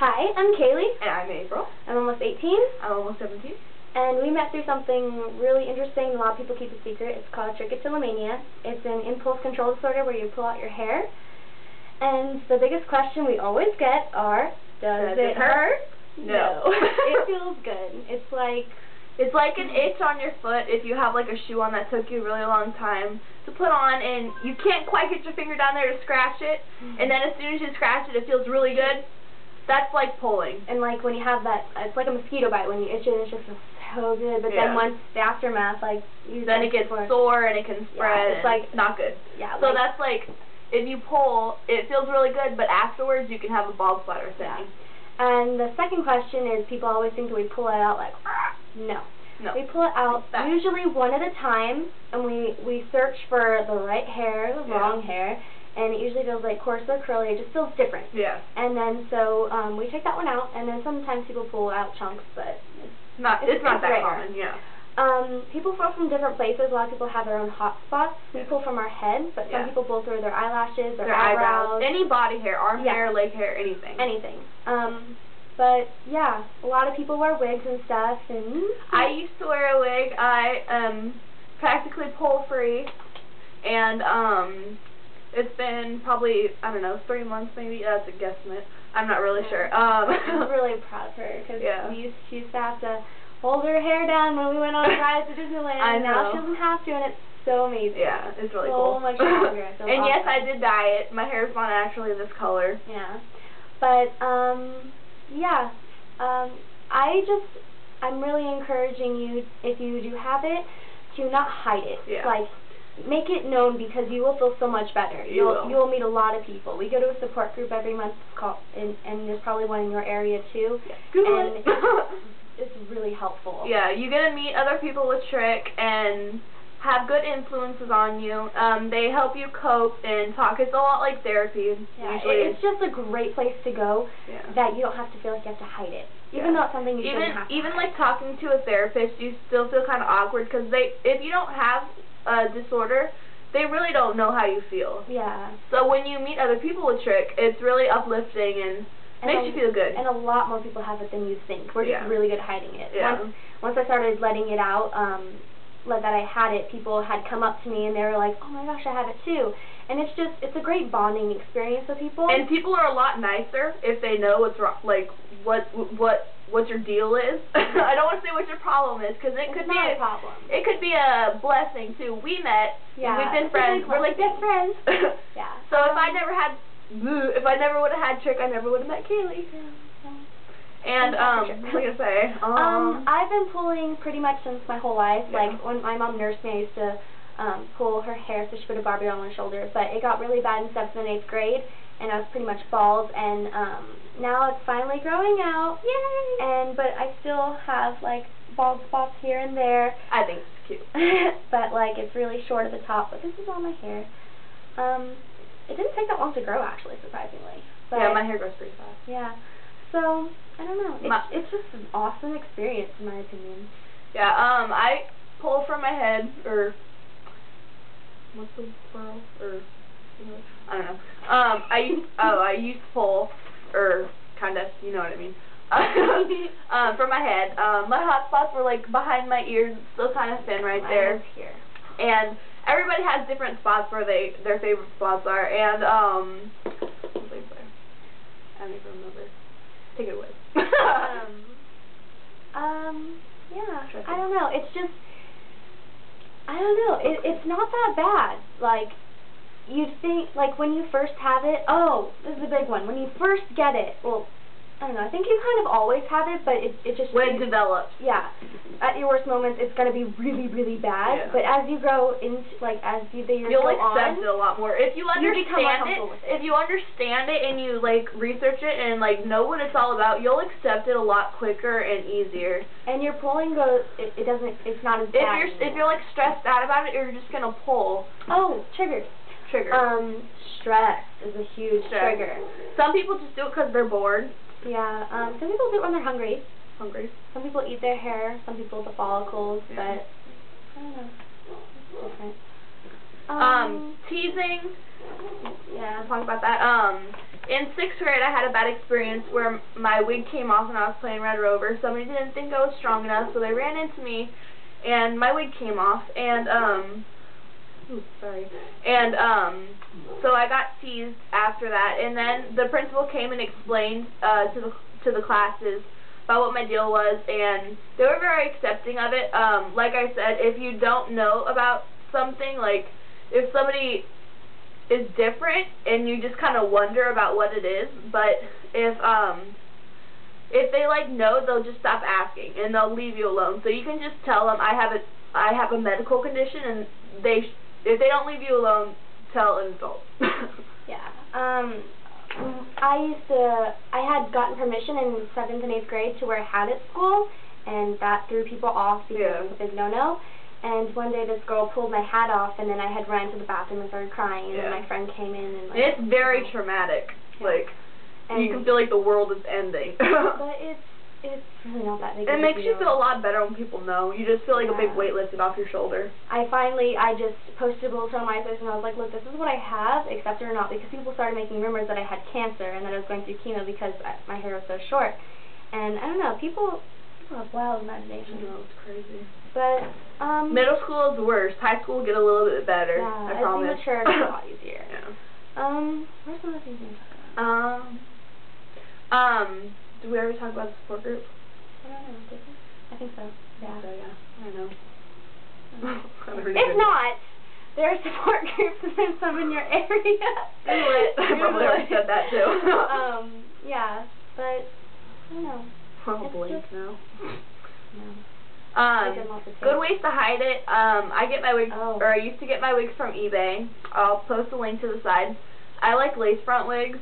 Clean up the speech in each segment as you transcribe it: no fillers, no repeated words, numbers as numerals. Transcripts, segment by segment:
Hi, I'm Kaylee. And I'm April. I'm almost 18. I'm almost 17. And we met through something really interesting. A lot of people keep a secret. It's called Trichotillomania. It's an impulse control disorder where you pull out your hair. And the biggest question we always get are, does it hurt? No. It feels good. It's like an itch on your foot if you have like a shoe on that took you a really long time to put on and you can't quite get your finger down there to scratch it, and then as soon as you scratch it, it feels really good. That's like pulling. And like when you have that, it's like a mosquito bite. When you itch it, it just feels so good. But then once the aftermath, like then it gets sore and it can spread. It's like not good. Yeah. So that's like if you pull, it feels really good, but afterwards you can have a bald splatter thing. Yeah. And the second question is, people always think that we pull it out like, no. No. We pull it out usually one at a time, and we search for the right hair, the wrong hair, and it usually feels like coarse or curly. It just feels different. Yeah. And then so we take that one out, and then sometimes people pull out chunks, but it's not that rare. Common. Yeah. People pull from different places. A lot of people have their own hot spots. We pull from our head, but some people pull through their eyelashes, their eyebrows. Any body hair, arm hair, leg hair, anything. Anything. But yeah, a lot of people wear wigs and stuff. And I used to wear a wig. I practically pull free, and it's been probably, I don't know, 3 months maybe. That's a guesstimate. I'm not really sure. I'm really proud of her because she used to have to hold her hair down when we went on rides to Disneyland. I know. Now she doesn't have to, and it's so amazing. Yeah, it's really cool. So much longer. So and awesome. yes, I did dye it. My hair is not actually this color. Yeah, but yeah, I'm really encouraging you, if you do have it, to not hide it. Yeah. Like, make it known, because you will feel so much better. You will meet a lot of people. We go to a support group every month. It's called, and there's probably one in your area too. Yeah. And it's really helpful. Yeah, you get to meet other people with Trick and have good influences on you. They help you cope and talk. It's a lot like therapy. Yeah, it's just a great place to go that you don't have to feel like you have to hide it. Even though it's something you shouldn't have to Even hide. like talking to a therapist, you still feel kind of awkward because if you don't have a disorder, they really don't know how you feel. Yeah. So when you meet other people with Trick, it's really uplifting and makes you feel good. And a lot more people have it than you think. We're just really good at hiding it. Yeah. Once I started letting it out, that I had it, people had come up to me and they were like, oh my gosh, I have it too. And it's a great bonding experience with people. And people are a lot nicer if they know what's wrong, like what your deal is. I don't want to say what your problem is, because it could be a problem. It could be a blessing too. We met, and we've been friends. We're like best friends. Yeah. So if I never would have had Trick, I never would have met Kaylee. And what was I gonna say? I've been pulling pretty much since my whole life. Like when my mom nursed me, I used to pull her hair, so she put a Barbie on my shoulder. But it got really bad in 7th and 8th grade, and I was pretty much bald. And now it's finally growing out. Yay! But I still have like bald spots here and there. I think it's cute. But like it's really short at the top. But this is all my hair. It didn't take that long to grow, actually, surprisingly. But yeah, my hair grows pretty fast. Yeah. So, I don't know. It's just an awesome experience, in my opinion. Yeah, I pull from my head, or what's the plural? Or I don't know. I used to pull, or kind of, you know what I mean. From my head. My hot spots were like behind my ears, still kind of thin right there. Here. And everybody has different spots where their favorite spots are. And what was I saying? I don't even remember. Take it away. Yeah, I don't know. It's just, I don't know. It's not that bad. Like, you'd think, like, when you first have it, oh, this is a big one. When you first get it, well, I don't know. I think you kind of always have it, but it just... When it develops. Yeah. At your worst moments, it's going to be really, really bad. Yeah. But as you grow into, like, as the years you'll go accept it a lot more. If you understand it, if you understand it and you, like, research it and, like, know what it's all about, you'll accept it a lot quicker and easier. And your pulling goes, it's not as bad If you're, like, stressed out about it, you're just going to pull. Oh, triggers. Stress is a huge trigger. Some people just do it because they're bored. Yeah, some people do it when they're hungry. Some people eat their hair, some people the follicles, but I don't know. It's different. Teasing. Yeah. Talk about that. in 6th grade, I had a bad experience where my wig came off when I was playing Red Rover. Somebody didn't think I was strong enough, so they ran into me, and my wig came off, and, so I got teased after that, and then the principal came and explained, to the classes about what my deal was, and they were very accepting of it. Like I said, if you don't know about something, like, if somebody is different and you just kind of wonder about what it is, but if they like know, they'll just stop asking and they'll leave you alone. So you can just tell them I have a medical condition, and if they don't leave you alone, tell an adult. Yeah. I had gotten permission in 7th and 8th grade to wear a hat at school, and that threw people off because it was a big no-no. And one day this girl pulled my hat off, and then I had run to the bathroom and started crying, and then my friend came in and like... It's very traumatic. Yeah. Like, and you can feel like the world is ending. But it's really not that big of a deal. It makes you feel a lot better when people know. You just feel like a big weight lifted off your shoulder. I just posted a bulletin on MySpace, and I was like, look, this is what I have, accept it or not, because people started making rumors that I had cancer and that I was going through chemo because my hair was so short. And I don't know, people have wild imagination. I know, it's crazy. But, middle school is the worst. High school will get a little bit better. Yeah, I promise. As you mature, it's a lot easier. Yeah. Where's some other things we can talk about? Did we ever talk about the support group? I don't know, did we? I think so. Yeah. I don't know. If not, there are support groups and there's some in your area. I probably already said that too. Yeah, but, I don't know. Oh, blink now. No. Good ways to hide it. I get my wigs, or I used to get my wigs from eBay. I'll post a link to the side. I like lace front wigs.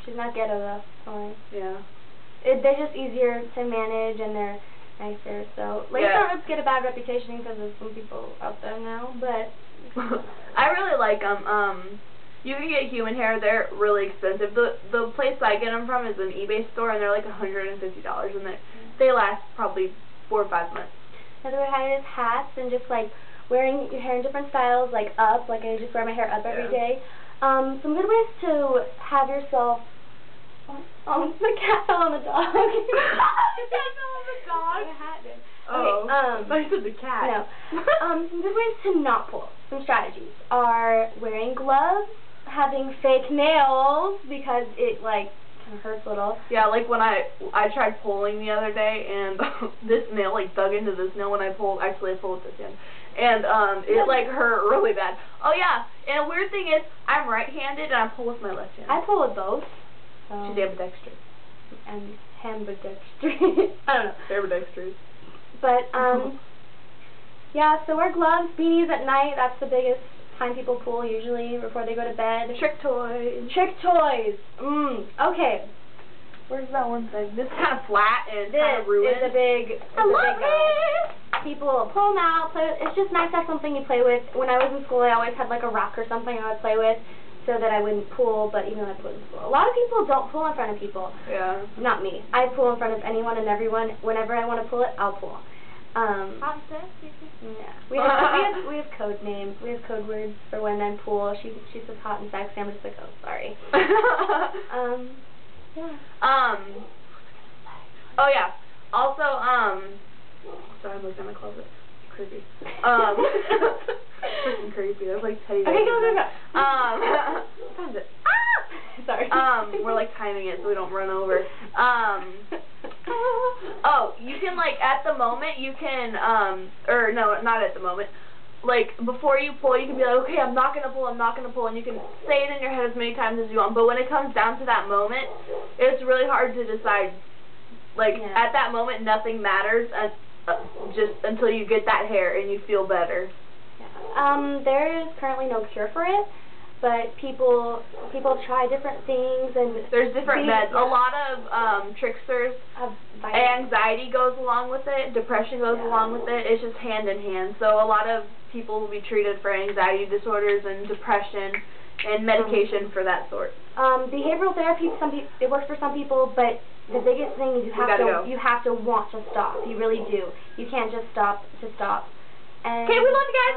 She's not ghetto though. Sorry. Yeah. They're just easier to manage and they're nicer. So lace front wigs get a bad reputation because of some people out there now, but I really like them. You can get human hair. They're really expensive. The place I get them from is an eBay store, and they're like $150, and they last probably 4 or 5 months. Another way to hide it is hats and just like wearing your hair in different styles, like up. Like I just wear my hair up every day. Some good ways to have yourself. The cat fell on the dog. The cat fell on the dog. The hat did. Oh, I thought you said the cat. No. Some good ways to not pull. Some strategies are wearing gloves, having fake nails because it like kind of hurts a little. Yeah, like when I tried pulling the other day, and this nail like dug into this nail when I pulled. Actually, I pulled with this end, and it like hurt really bad. Oh yeah, and a weird thing is I'm right-handed and I pull with my left hand. I pull with both. She's ambidextrous. And ambidextrous. I don't know. Ambidextrous. But yeah. So wear gloves, beanies at night. That's the biggest time people pull usually before they go to bed. Trick toys. Trick toys. Okay. Where's that one thing? This is kind of flat and kind of ruined. This is a big. I love it. People pull them out. Play with. It's just nice to have something you play with. When I was in school, I always had like a rock or something I would play with, so that I wouldn't pull. But even though I pulled in school, a lot of people don't pull in front of people. Yeah. Not me. I pull in front of anyone and everyone. Whenever I want to pull it, I'll pull. Yeah. We have code names. We have code words for when I pull. She says hot and sexy. I'm just like, oh, sorry. Yeah. Oh yeah. Also, sorry, I'm looking at my closet. Creepy. Freaking creepy. There's like teddy bears. Okay, go. Found it. Sorry. We're like timing it so we don't run over. Oh, you can like at the moment you can or no, not at the moment. Like before you pull, you can be like, okay, I'm not gonna pull, and you can say it in your head as many times as you want. But when it comes down to that moment, it's really hard to decide. Like at that moment, nothing matters, just until you get that hair and you feel better. Yeah. There is currently no cure for it, but people try different things, and there's different meds. A lot of tricksters. Anxiety goes along with it. Depression goes along with it. It's just hand in hand. So a lot of people will be treated for anxiety disorders and depression, and medication for that sort. Behavioral therapy, it works for some people, but the biggest thing is you have to want to stop. You really do. You can't just stop to stop. And, Okay, we love you guys.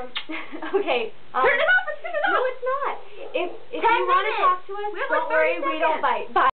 Okay. Turn it off. Let's turn it off. No, it's not. If 10 you want to minutes. talk to us, We have don't like 30 worry, we don't seconds. bite. Bye.